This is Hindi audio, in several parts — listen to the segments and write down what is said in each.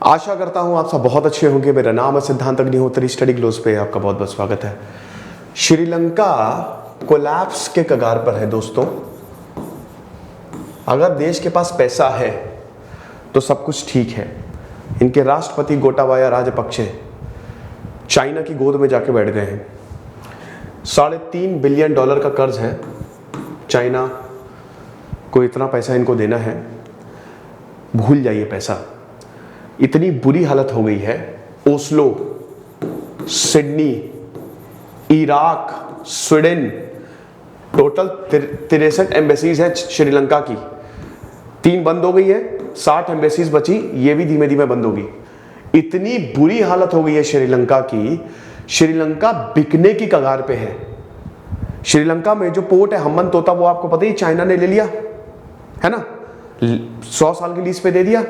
आशा करता हूं आप सब बहुत अच्छे होंगे। मेरा नाम है सिद्धांत अग्निहोत्री। स्टडी ग्लोस पे आपका बहुत बहुत स्वागत है। श्रीलंका कोलैप्स के कगार पर है दोस्तों। अगर देश के पास पैसा है तो सब कुछ ठीक है। इनके राष्ट्रपति गोटाबाया राजपक्षे चाइना की गोद में जाके बैठ गए हैं। $3.5 बिलियन का कर्ज है। चाइना को इतना पैसा इनको देना है, भूल जाइए पैसा। इतनी बुरी हालत हो गई है। Oslo, Sydney, Iraq, Sweden, total 63 embassies हैं श्रीलंका की। 3 बंद हो गई है, 60 एम्बेसीज बची, ये भी धीमे धीमे बंद होगी। इतनी बुरी हालत हो गई है श्रीलंका की। श्रीलंका बिकने की कगार पे है। श्रीलंका में जो पोर्ट है हम्बन तोता, वो आपको पता ही चाइना ने ले लिया है ना, 100 साल की लीज पे दे दिया।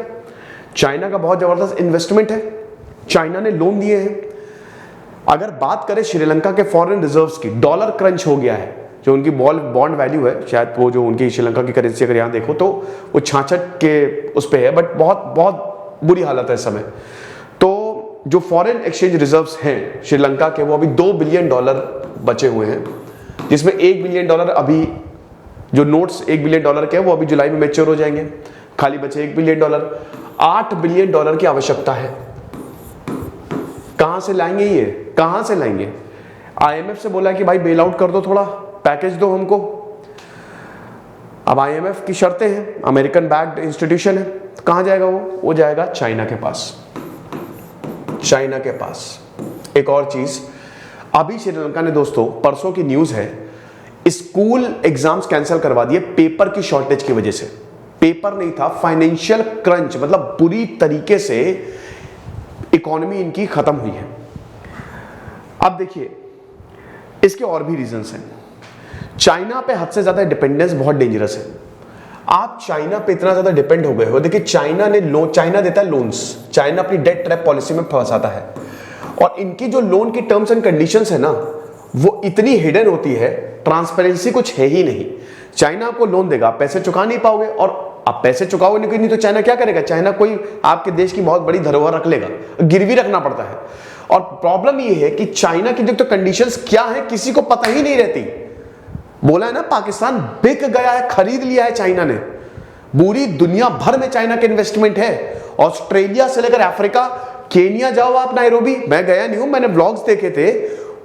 चाइना का बहुत जबरदस्त इन्वेस्टमेंट है, चाइना ने लोन दिए हैं। अगर बात करें श्रीलंका के फॉरेन रिजर्व्स की, डॉलर क्रंच हो गया है। जो उनकी बॉन्ड वैल्यू है, शायद वो जो उनकी श्रीलंका की करेंसी अगर यहां देखो तो वो 66 के उस पे है, बट बहुत बहुत बुरी हालत है इस समय। तो जो फॉरेन एक्सचेंज रिजर्व्स हैं श्रीलंका के, वो अभी $2 बिलियन बचे हुए हैं, जिसमें $1 बिलियन अभी जो नोट्स $1 बिलियन के हैं वो अभी जुलाई में मैच्योर हो जाएंगे। खाली बचे $1 बिलियन। $8 बिलियन की आवश्यकता है। कहां से लाएंगे ये, कहां से लाएंगे? आईएमएफ से बोला कि भाई बेल आउट कर दो, थोड़ा पैकेज दो हमको। अब आईएमएफ की शर्तें हैं, अमेरिकन बैक्ड इंस्टीट्यूशन है, तो कहां जाएगा वो जाएगा चाइना के पास। चाइना के पास। एक और चीज, अभी श्रीलंका ने दोस्तों, परसों की न्यूज है, स्कूल एग्जाम्स कैंसिल करवा दिए पेपर की शॉर्टेज की वजह से। पेपर नहीं था, फाइनेंशियल क्रंच, मतलब बुरी तरीके से इकोनॉमी इनकी खत्म हुई है। अब देखिए, इसके और भी रीजंस हैं। चाइना पे हद से ज्यादा डिपेंडेंस बहुत डेंजरस है। आप चाइना पे इतना ज्यादा डिपेंड हो गए हो। देखिए, चाइना देता है लोन्स, चाइना अपनी डेट ट्रैप पॉलिसी में फंसाता है, और इनकी जो लोन की टर्म्स एंड कंडीशंस है ना, वो इतनी हिडन होती है, ट्रांसपेरेंसी कुछ है ही नहीं। चाइना आपको लोन देगा, पैसे चुका नहीं पाओगे, और आप पैसे चुकाओगे नहीं तो चाइना क्या करेगा? चाइना कोई आपके देश की बहुत बड़ी धरोहर रख लेगा, गिरवी रखना पड़ता है। और प्रॉब्लम ये है कि चाइना की जो कंडीशंस क्या है किसी को पता ही नहीं रहती। बोला है ना, पाकिस्तान बिक गया है, खरीद लिया है चाइना ने। पूरी दुनिया भर में चाइना के इन्वेस्टमेंट है। ऑस्ट्रेलिया से लेकर अफ्रीका, केनिया जाओ आप, नायरोबी, मैं गया नहीं हूं, मैंने व्लॉग्स देखे थे,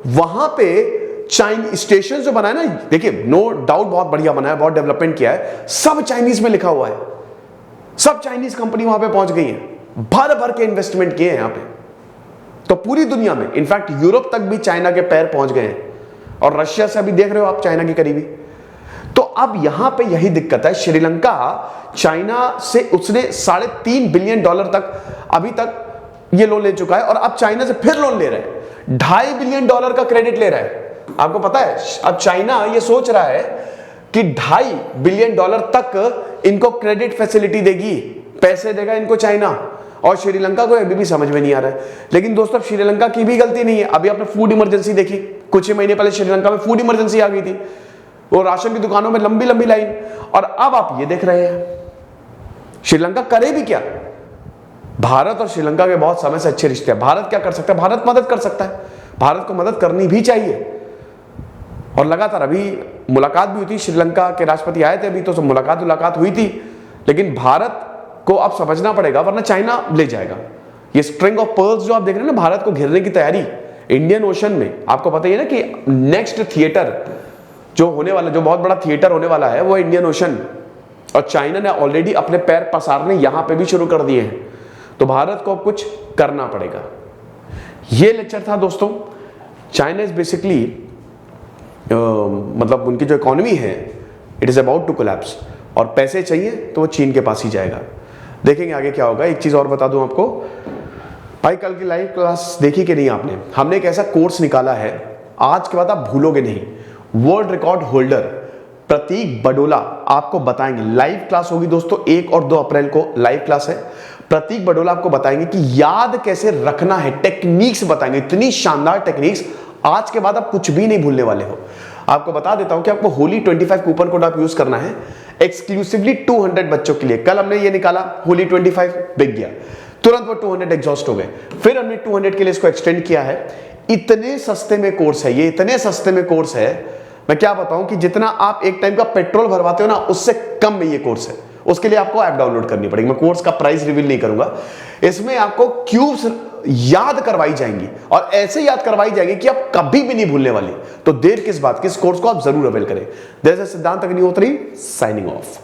वहां पे चाइनीज स्टेशन जो बनाया ना, देखिए नो डाउट बहुत बढ़िया बनाया, बहुत डेवलपमेंट किया है, सब चाइनीज में लिखा हुआ है। सब चाइनीज कंपनी वहां पे पहुंच गई है, भर भर के इन्वेस्टमेंट किए हैं यहां पे। तो पूरी दुनिया में, इनफैक्ट यूरोप तक भी चाइना के पैर पहुंच गए हैं, और रशिया से अभी देख रहे हो आप चाइना की करीबी। तो अब यहां पे यही दिक्कत है। श्रीलंका चाइना से उसने $3.5 बिलियन तक अभी तक ये लोन ले चुका है, और अब चाइना से फिर लोन ले रहा है। $2.5 बिलियन का क्रेडिट ले रहा है। आपको पता है, अब चाइना ये सोच रहा है कि $2.5 बिलियन तक इनको क्रेडिट फैसिलिटी देगी, पैसे देगा इनको चाइना, और श्रीलंका को अभी भी समझ में नहीं आ रहा है। लेकिन दोस्तों, श्रीलंका की भी गलती नहीं है। अभी आपने फूड इमरजेंसी देखी, कुछ ही महीने पहले श्रीलंका में फूड इमरजेंसी आ गई थी, वो राशन की दुकानों में लंबी लंबी लाइन। और अब आप ये देख रहे हैं, श्रीलंका करे भी क्या? भारत और श्रीलंका के बहुत समय से अच्छे रिश्ते हैं। भारत क्या कर सकता है? भारत मदद कर सकता है, भारत को मदद करनी भी चाहिए। और लगातार अभी मुलाकात भी हुई थी, श्रीलंका के राष्ट्रपति आए थे अभी, तो मुलाकात हुई थी। लेकिन भारत को अब समझना पड़ेगा, वरना चाइना ले जाएगा। ये स्ट्रिंग ऑफ पर्ल्स जो आप देख रहे हैं ना, भारत को घेरने की तैयारी इंडियन ओशन में। आपको पता ही है ना कि नेक्स्ट थिएटर जो होने वाला, जो बहुत बड़ा थिएटर होने वाला है, वो इंडियन ओशन, और चाइना ने ऑलरेडी अपने पैर पसारने यहां पे भी शुरू कर दिए हैं। तो भारत को अब कुछ करना पड़ेगा। ये लेक्चर था दोस्तों। चाइना इज बेसिकली मतलब उनकी जो इकोनॉमी है, it is about to collapse, और पैसे चाहिए तो वो चीन के पास ही जाएगा। देखेंगे आगे क्या होगा। एक चीज और बता दूं आपको भाई, कल की लाइव क्लास देखी कि नहीं आपने? हमने एक ऐसा कोर्स निकाला है, आज के बाद आप भूलोगे नहीं। वर्ल्ड रिकॉर्ड होल्डर प्रतीक बडोला आपको बताएंगे। लाइव क्लास होगी दोस्तों, 1 और 2 अप्रैल को लाइव क्लास है। प्रतीक बडोला आपको बताएंगे कि याद कैसे रखना है, टेक्निक्स बताएंगे, इतनी शानदार टेक्निक्स। आज के बाद आप कुछ भी नहीं भूलने वाले हो। आपको बता देता हूं कि आपको होली 25 कूपन कोड आप यूज करना है एक्सक्लूसिवली 200 बच्चों के लिए। कल हमने ये निकाला, होली 25 बिक गया। तुरंत वो 200 एग्जॉस्ट हो गए। फिर हमने 200 के लिए इसको एक्सटेंड किया है। इतने सस्ते में कोर्स है ये, इतने सस्ते में कोर्स है, मैं क्या बताऊं कि जितना आप एक टाइम का पेट्रोल भरवाते हो ना, उससे कम में ये कोर्स है। उसके लिए आपको ऐप डाउनलोड करनी पड़ेगी। मैं कोर्स का प्राइस रिवील नहीं करूंगा। इसमें आपको क्यूब्स याद करवाई जाएंगी और ऐसे याद करवाई जाएगी कि आप कभी भी नहीं भूलने वाली। तो देर किस बात की, इस कोर्स को आप जरूर अवेल करें। जैसे सिद्धांत अग्निहोत्री साइनिंग ऑफ।